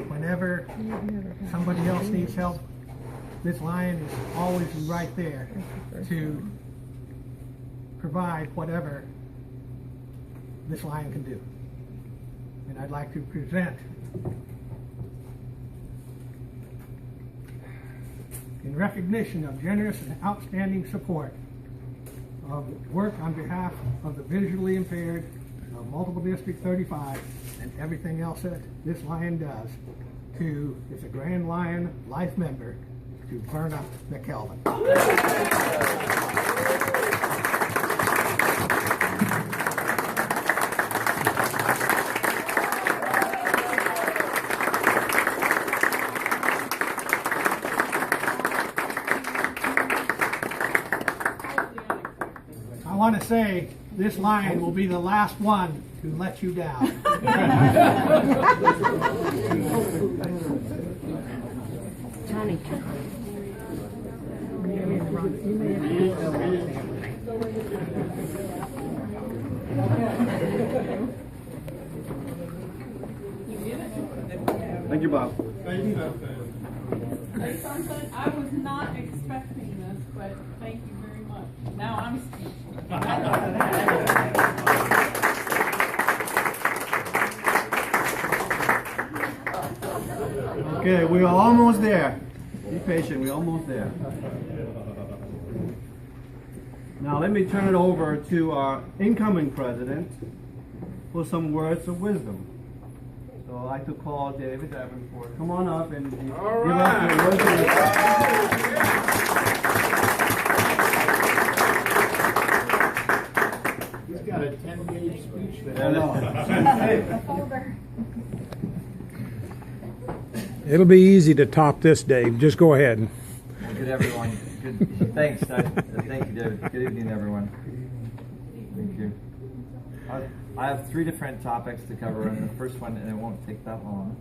whenever somebody else needs help, this lion is always right there to provide whatever this lion can do. And I'd like to present, in recognition of generous and outstanding support of work on behalf of the visually impaired of Multiple District 35 and everything else that this lion does, to is a Grand Lion Life member, to Verna McKelvin. I want to say this lion will be the last one to let you down. Johnny. Thank you, Bob. I was not expecting this, but thank you very much. Now I'm speechless. Okay, we are almost there. Be patient, we're almost there. Now let me turn it over to our incoming president for some words of wisdom. So I'd like to call David Davenport. Come on up and give us your words of wisdom. He's got a 10-page speech there. It'll be easy to top this, Dave. Just go ahead. Well, good, everyone. Good. Thanks. Thank you, David. Good evening, everyone. Thank you. I have three different topics to cover, and the first one, and it won't take that long.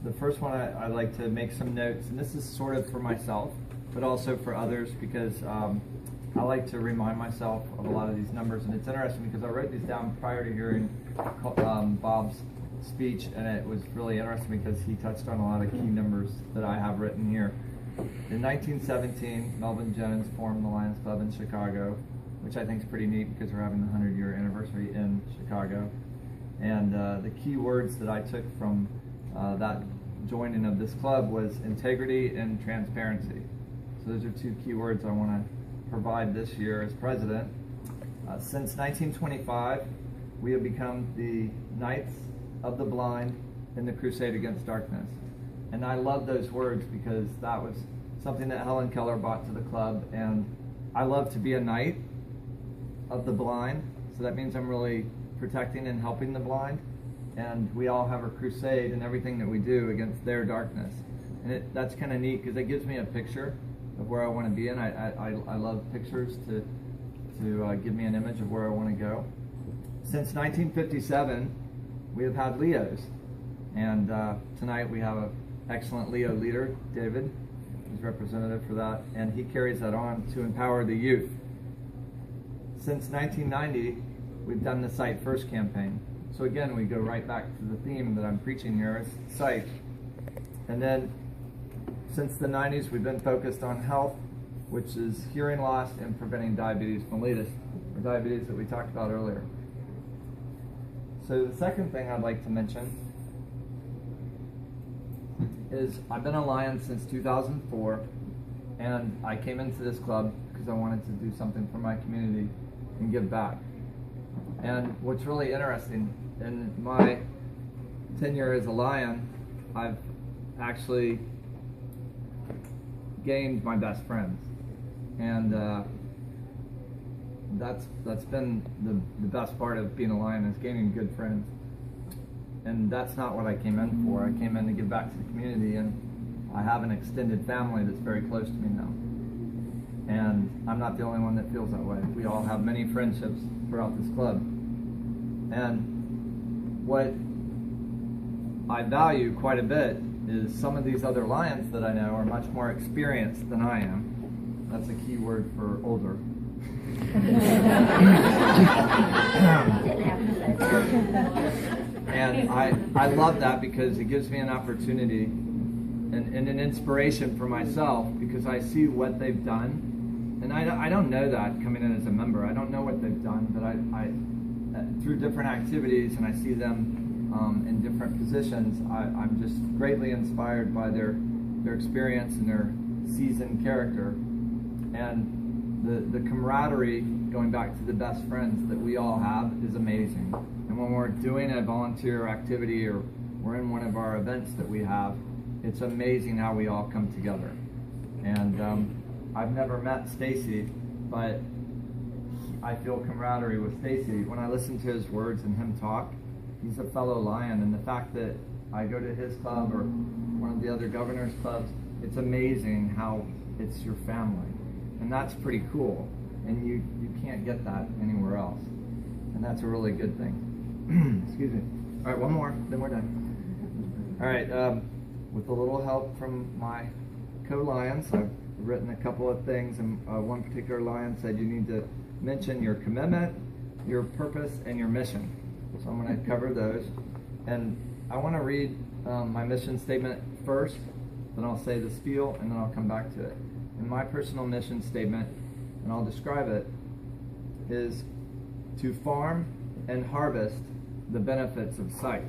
The first one, I'd like to make some notes, and this is sort of for myself, but also for others, because I like to remind myself of a lot of these numbers, and it's interesting because I wrote these down prior to hearing Bob's speech, and it was really interesting because he touched on a lot of key numbers that I have written here. In 1917, Melvin Jones formed the Lions Club in Chicago, which I think is pretty neat because we're having the 100-year anniversary in Chicago. And the key words that I took from that joining of this club was integrity and transparency. So those are two key words I want to provide this year as president. Since 1925, we have become the Knights of the Blind in the Crusade Against Darkness. And I love those words because that was something that Helen Keller brought to the club, and I love to be a knight of the blind, so that means I'm really protecting and helping the blind, and we all have a crusade in everything that we do against their darkness. And that's kind of neat because it gives me a picture of where I want to be, and I love pictures to give me an image of where I want to go. Since 1957, we have had Leos, and tonight we have an excellent Leo leader, David. He's representative for that, and he carries that on to empower the youth. Since 1990, we've done the Sight First campaign. So again, we go right back to the theme that I'm preaching here, is sight. And then since the 90s, we've been focused on health, which is hearing loss and preventing diabetes mellitus, or diabetes that we talked about earlier. So the second thing I'd like to mention is I've been a Lion since 2004, and I came into this club because I wanted to do something for my community and give back. And what's really interesting, in my tenure as a Lion, I've actually gained my best friends, and that's been the best part of being a Lion, is gaining good friends. And that's not what I came in for. I came in to give back to the community, and I have an extended family that's very close to me now. And I'm not the only one that feels that way. We all have many friendships throughout this club. And what I value quite a bit is some of these other Lions that I know are much more experienced than I am. That's a key word for older. And I love that because it gives me an opportunity and an inspiration for myself, because I see what they've done. And I don't know that coming in as a member. I don't know what they've done, but I through different activities, and I see them in different positions, I'm just greatly inspired by their experience and their seasoned character. And the camaraderie, going back to the best friends that we all have, is amazing. And when we're doing a volunteer activity or we're in one of our events that we have, it's amazing how we all come together. And I've never met Stacy, but I feel camaraderie with Stacy. When I listen to his words and him talk, he's a fellow Lion. And the fact that I go to his club or one of the other governor's clubs, it's amazing how it's your family. And that's pretty cool. And you can't get that anywhere else. And that's a really good thing. Excuse me. All right, one more, then we're done. All right, with a little help from my co-Lions, I've written a couple of things, and one particular Lion said you need to mention your commitment, your purpose, and your mission. So I'm going to cover those. And I want to read my mission statement first, then I'll say the spiel, and then I'll come back to it. And my personal mission statement, and I'll describe it, is to farm and harvest the benefits of sight.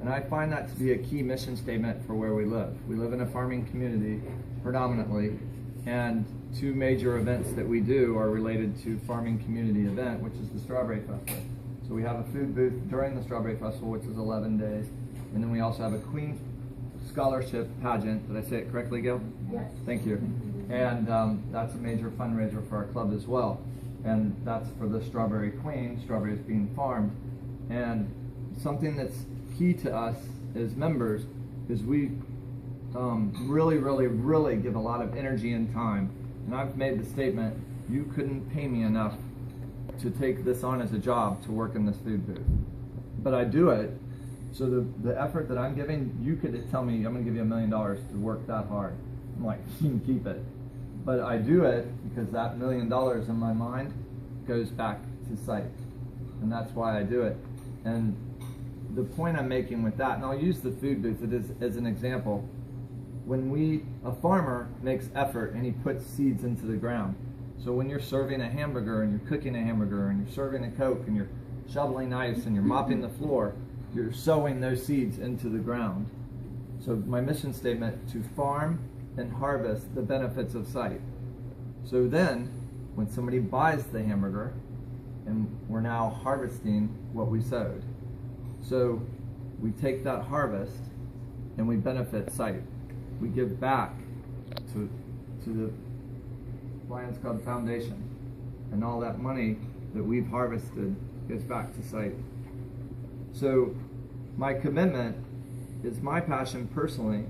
And I find that to be a key mission statement for where we live. We live in a farming community predominantly, and two major events that we do are related to farming community event, which is the Strawberry Festival. So we have a food booth during the Strawberry Festival, which is 11 days, and then we also have a Queen Scholarship pageant. Did I say it correctly, Gail? Yes. Thank you. And that's a major fundraiser for our club as well. And that's for the Strawberry Queen, strawberries being farmed. And something that's key to us as members is we really give a lot of energy and time. And I've made the statement, you couldn't pay me enough to take this on as a job to work in this food booth. But I do it, so the effort that I'm giving, you could tell me, I'm gonna give you $1 million to work that hard. I'm like, you can keep it. But I do it because that $1 million in my mind goes back to sight. And that's why I do it. And the point I'm making with that, and I'll use the food booth as an example. When a farmer makes effort and he puts seeds into the ground. So when you're serving a hamburger and you're cooking a hamburger and you're serving a Coke and you're shoveling ice and you're mopping the floor, you're sowing those seeds into the ground. So my mission statement, to farm and harvest the benefits of sight. So then, when somebody buys the hamburger, and we're now harvesting what we sowed. So we take that harvest and we benefit sight. We give back to the Lions Club Foundation, and all that money that we've harvested goes back to sight. So my commitment is, my passion personally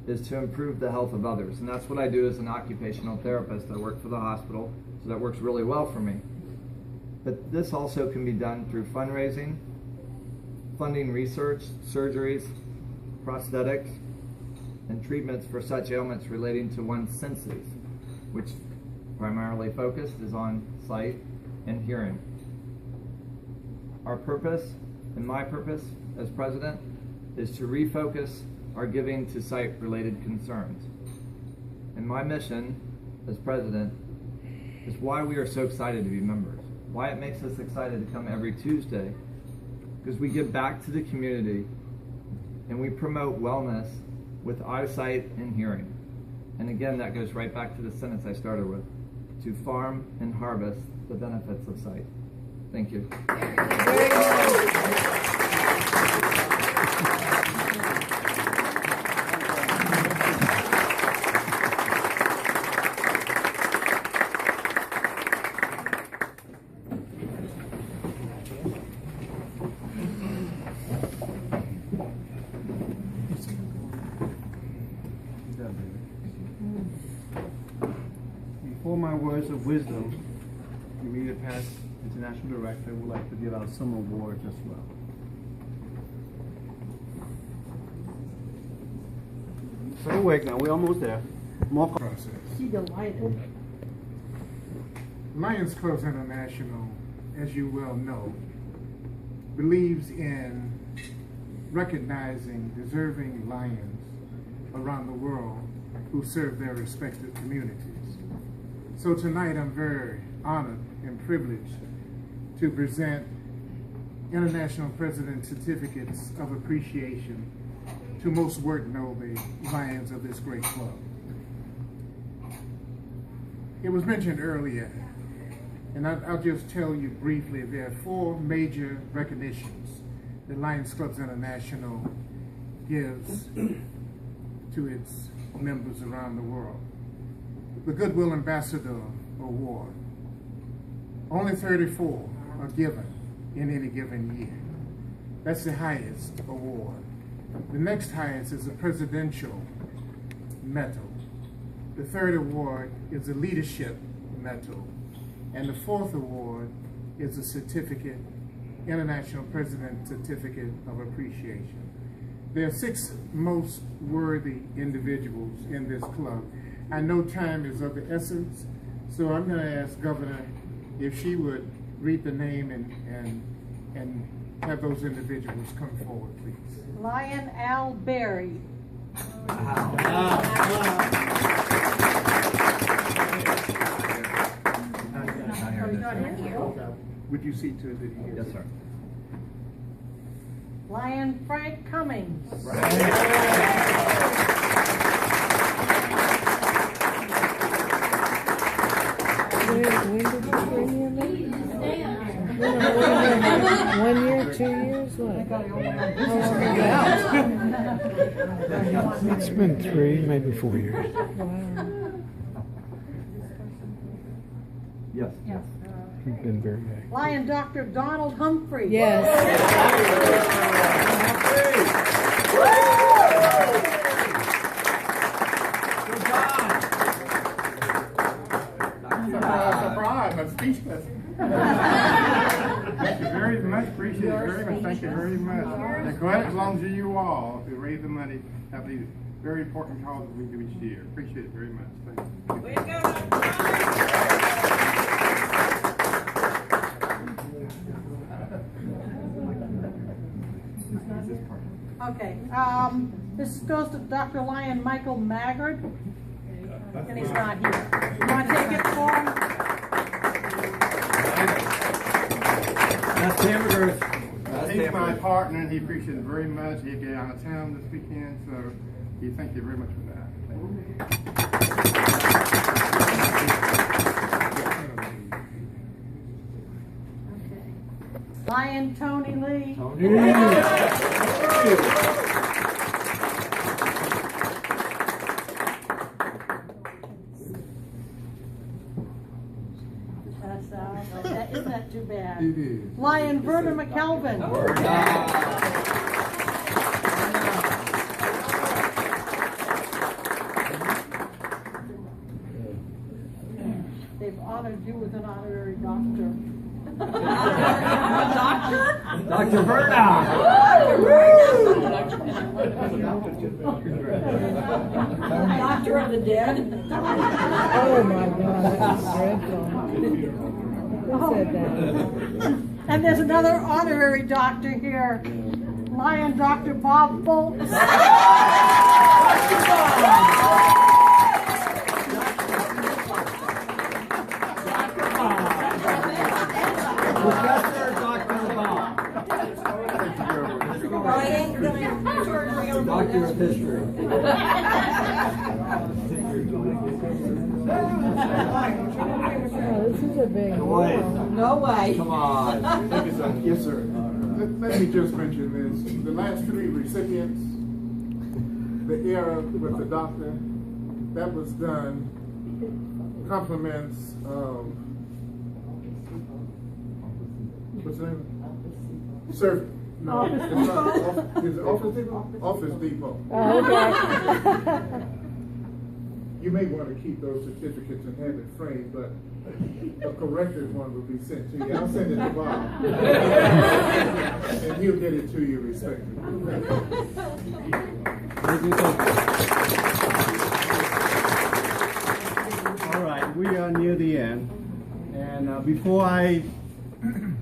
is to improve the health of others, and that's what I do as an occupational therapist. I work for the hospital, so that works really well for me. But this also can be done through fundraising, funding research, surgeries, prosthetics, and treatments for such ailments relating to one's senses, which primarily focused is on sight and hearing. Our purpose, and my purpose as president, is to refocus our giving to sight-related concerns. And my mission as president is why we are so excited to be members, why it makes us excited to come every Tuesday, because we give back to the community and we promote wellness with eyesight and hearing. And again, that goes right back to the sentence I started with, to farm and harvest the benefits of sight. Thank you. Before my words of wisdom, the immediate past international director would like to give out some awards as well. So wait now, we're almost there. More Process. She delighted. Lions Clubs International, as you well know, believes in recognizing deserving lions around the world who serve their respective communities. So tonight I'm very honored and privileged to present International President Certificates of Appreciation to most work-noble lions of this great club. It was mentioned earlier, and I'll just tell you briefly, there are 4 major recognitions that Lions Clubs International gives to its members around the world. The Goodwill Ambassador Award. Only 34 are given in any given year. That's the highest award. The next highest is a Presidential Medal. The third award is a Leadership Medal. And the fourth award is a certificate, International President Certificate of Appreciation. There are 6 most worthy individuals in this club. I know time is of the essence, so I'm going to ask Governor if she would read the name and have those individuals come forward, please. Lion Al Berry. Would you see to it that he Yes, sir. Lion Frank Cummings. When did you bring him in? 1 year, 2 years, what? It's been 3, maybe 4 years. Wow. Yes. He's been very good. Lion Dr. Donald Humphrey. Yes. Surprise, I'm speechless. Thank you very much, appreciate it very much, thank you very much. And glad it belongs to you all to raise the money, have these very important causes we do each year. Appreciate it very much, thank you. Way to go, Dr. Okay, this goes to Dr. Lion Michael Maggard, and he's not here. You want to take it for him? That's hamburgers. He's my partner and he appreciates it very much. He'll get out of town this weekend, so he thank you very much for that. Okay. Lion Tony Lee. Isn't that too bad? It is. Lion Verna McKelvin. They've honored you with an honorary doctor. Dr. Verna. Doctor of the dead. Oh my God, that's dreadful. Who said that? And there's another honorary doctor here, Lion Dr. Bob Bolt. Professor Dr. Bob. Doctor of History. Oh, this is a big deal. No way. Come on. Thank you, sir. Yes, sir. Let me just mention this. The last 3 recipients, the era with the doctor, that was done compliments of, what's the name? Sir. No, Office it's not. Is it Office Depot? Office Depot. Oh, okay. You may want to keep those certificates and have it framed, but a corrected one will be sent to you. I'll send it to Bob. And he'll get it to you respectively. All right, we are near the end. And before I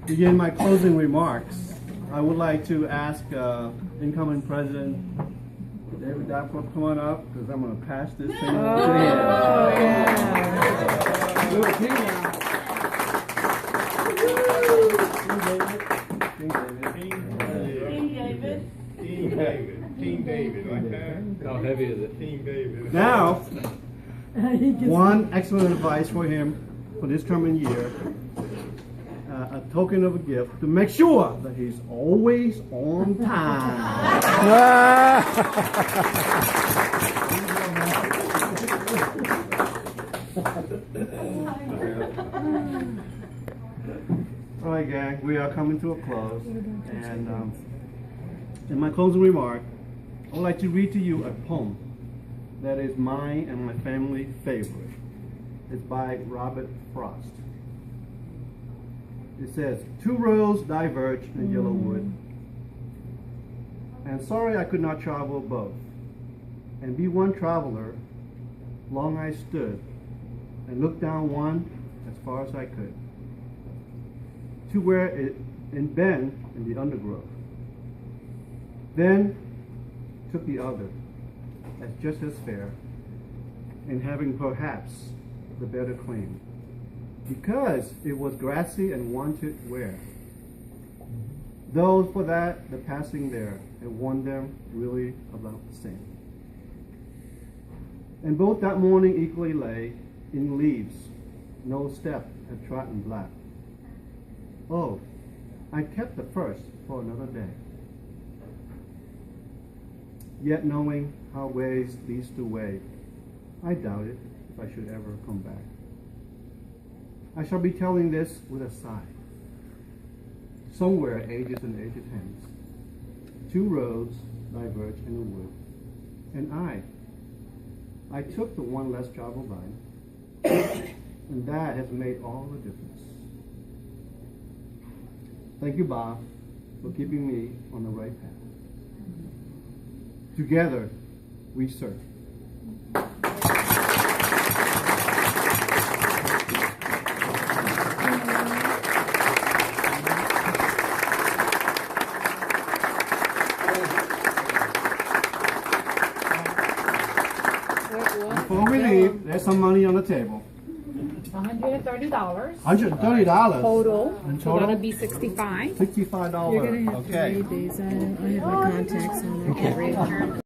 begin my closing remarks, I would like to ask incoming president, David Davenport, come on up, because I'm gonna pass this thing Oh, over to him. yeah. King David. How heavy is it? King David. Now, one excellent advice for him for this coming year, a token of a gift to make sure that he's always on time. All right, gang, we are coming to a close, and in my closing remark, I would like to read to you a poem that is mine and my family favorite. It's by Robert Frost. It says, "Two roads diverge in yellow wood, and sorry I could not travel both, and be one traveler. Long I stood, and looked down one as far as I could, to where it bend in the undergrowth. Then took the other, as just as fair, and having perhaps the better claim, because it was grassy and wanted wear. Though for that the passing there had worn them really about the same. And both that morning equally lay in leaves, no step had trodden black. Oh, I kept the first for another day. Yet knowing how ways leads to way, I doubted if I should ever come back. I shall be telling this with a sigh. Somewhere ages and ages hence, two roads diverge in the wood, and I took the one less traveled by, and that has made all the difference. Thank you, Bob, for keeping me on the right path. Together, we serve." Before we leave, there's some money on the table. $130 $130. total. In So that'll total? be $65. $65. You're gonna have to Okay. read these. I have my contacts on. I can't read them.